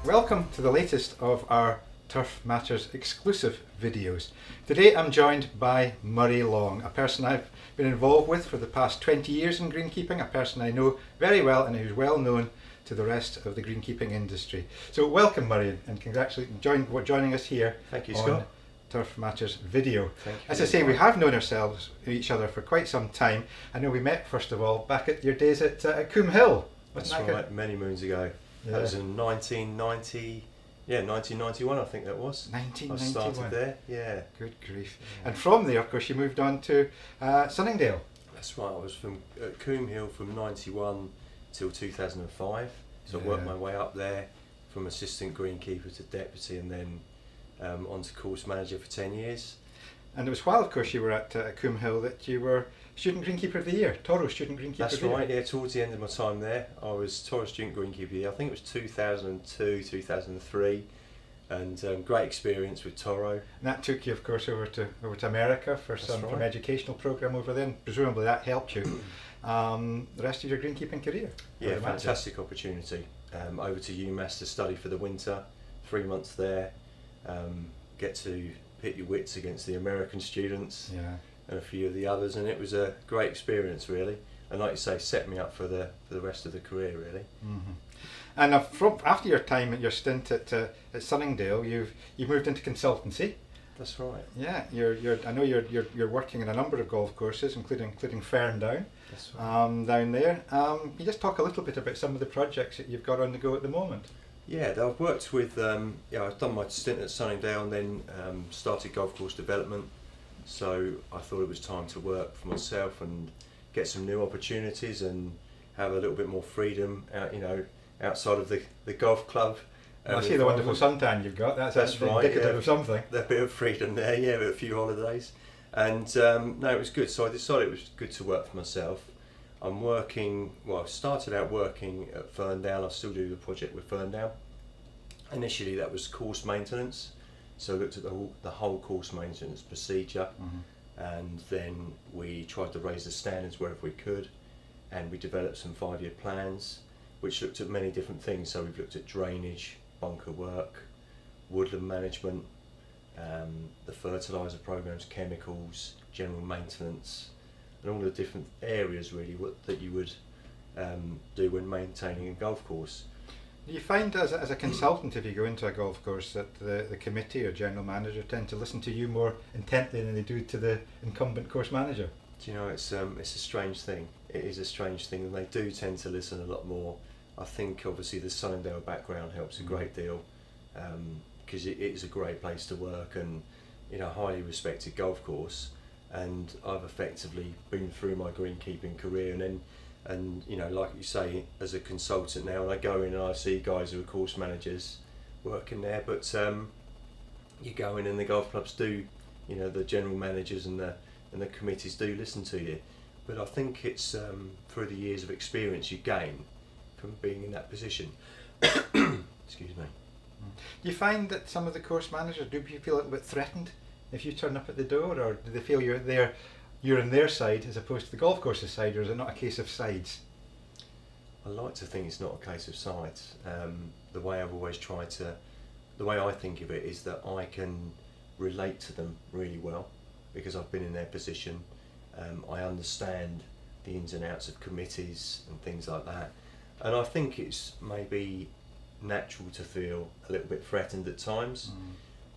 Welcome to the latest of our Turf Matters exclusive videos. Today I'm joined by Murray Long, a person I've been involved with for the past 20 years in greenkeeping, a person I know very well and who's well known to the rest of the greenkeeping industry. So welcome Murray, and congratulations for joining us here. Thank you, on Scott. Turf Matters video. Thank you. As I say, we have known each other for quite some time. I know we met first of all back at your days at Coombe Hill. That's right, many moons ago. Yeah. That was in 1991 I think that was. 1991. I started there, yeah. Good grief. And from there, of course, you moved on to Sunningdale. That's right, I was from Coombe Hill from 91 till 2005. So I worked my way up there from assistant greenkeeper to deputy and then on to course manager for 10 years. And it was while, of course, you were at Coombe Hill that you were Student Greenkeeper of the Year, Toro Student Greenkeeper That's of the Year. right, yeah, towards the end of my time there, I was Toro Student Greenkeeper of the Year. I think it was 2002, 2003, and great experience with Toro. And that took you, of course, over to America for That's some right. from educational program over there. And presumably that helped you the rest of your greenkeeping career. Yeah, fantastic opportunity. Over to UMass to study for the winter, 3 months there, get to pit your wits against the American students and a few of the others, and it was a great experience really. And like you say, set me up for the rest of the career really. Mm-hmm. And after your time at your stint at Sunningdale, you've moved into consultancy. That's right. Yeah, I know you're working in a number of golf courses, including Ferndown. That's right. Down there. Can you just talk a little bit about some of the projects that you've got on the go at the moment? Yeah, I've worked with, I've done my stint at Sunningdale and then started golf course development. So I thought it was time to work for myself and get some new opportunities and have a little bit more freedom out, outside of the golf club. I see the wonderful suntan you've got. That's right, indicative of something. A bit of freedom there, yeah, with a few holidays. And no, it was good. So I decided it was good to work for myself. I'm working, I started out working at Ferndale. I still do the project with Ferndale. Initially that was course maintenance. So I looked at the whole course maintenance procedure, and then we tried to raise the standards wherever we could, and we developed some 5-year plans which looked at many different things. So we've looked at drainage, bunker work, woodland management, the fertiliser programs, chemicals, general maintenance, and all the different areas really that you would do when maintaining a golf course. Do you find as a consultant, if you go into a golf course, that the committee or general manager tend to listen to you more intently than they do to the incumbent course manager? Do you know, it's a strange thing. It is a strange thing, and they do tend to listen a lot more. I think obviously the Sunningdale background helps a great deal, because it is a great place to work and highly respected golf course. And I've effectively been through my greenkeeping career, and like you say, as a consultant now, and I go in and I see guys who are course managers working there, but you go in and the golf clubs do, the general managers and the committees do listen to you. But I think it's through the years of experience you gain from being in that position. Excuse me. Do you find that some of the course managers, do you feel a little bit threatened if you turn up at the door, or do they feel you're on their side as opposed to the golf course's side, or is it not a case of sides? I like to think it's not a case of sides. The way I think of it is that I can relate to them really well because I've been in their position. I understand the ins and outs of committees and things like that, and I think it's maybe natural to feel a little bit threatened at times.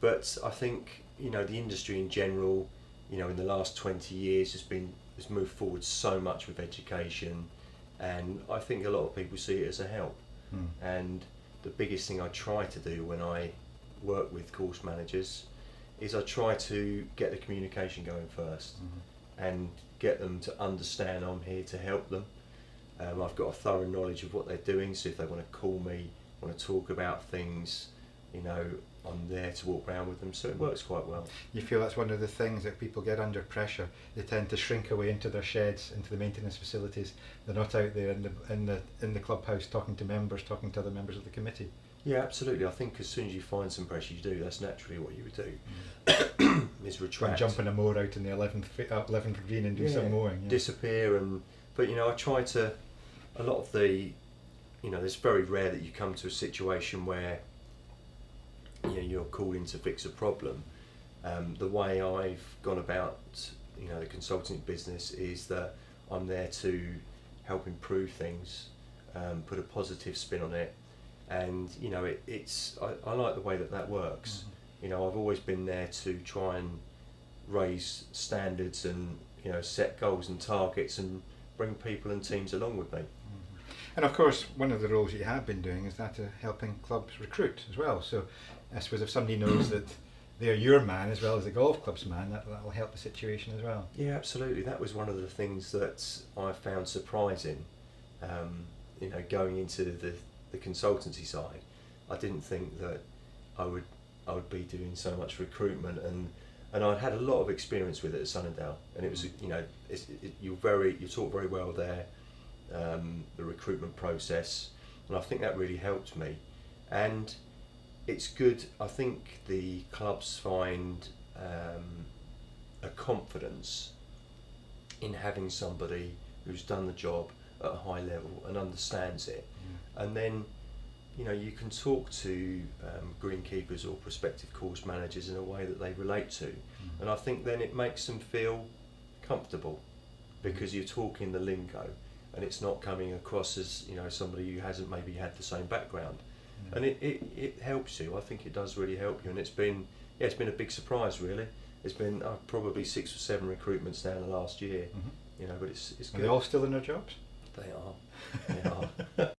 But I think the industry in general, in the last 20 years has moved forward so much with education, and I think a lot of people see it as a help. And the biggest thing I try to do when I work with course managers is I try to get the communication going first, and get them to understand I'm here to help them. I've got a thorough knowledge of what they're doing, so if they want to call me, want to talk about things, I'm there to walk around with them, so it works quite well. You feel that's one of the things that people get under pressure. They tend to shrink away into their sheds, into the maintenance facilities. They're not out there in the clubhouse talking to other members of the committee. Yeah, absolutely. I think as soon as you find some pressure, you do. That's naturally what you would do. Is retract. And jumping a moor out in the 11th green and do some mowing. Yeah. Disappear, but I try to. A lot of the, it's very rare that you come to a situation where you're called in to fix a problem. The way I've gone about the consulting business is that I'm there to help improve things, put a positive spin on it, and I like the way that works. I've always been there to try and raise standards and set goals and targets and bring people and teams along with me. And of course, one of the roles you have been doing is that of helping clubs recruit as well. So I suppose if somebody knows that they're your man as well as the golf club's man, that'll help the situation as well. Yeah, absolutely. That was one of the things that I found surprising. Going into the consultancy side, I didn't think that I would be doing so much recruitment, and I'd had a lot of experience with it at Sunningdale, and it was you're taught very well there, the recruitment process, and I think that really helped me. And it's good. I think the clubs find a confidence in having somebody who's done the job at a high level and understands it, and then you can talk to greenkeepers or prospective course managers in a way that they relate to, and I think then it makes them feel comfortable because you're talking the lingo and it's not coming across as somebody who hasn't maybe had the same background. And it helps you. I think it does really help you, and it's been a big surprise really. It's been probably 6 or 7 recruitments now in the last year, but it's good. Are they all still in their jobs? They are.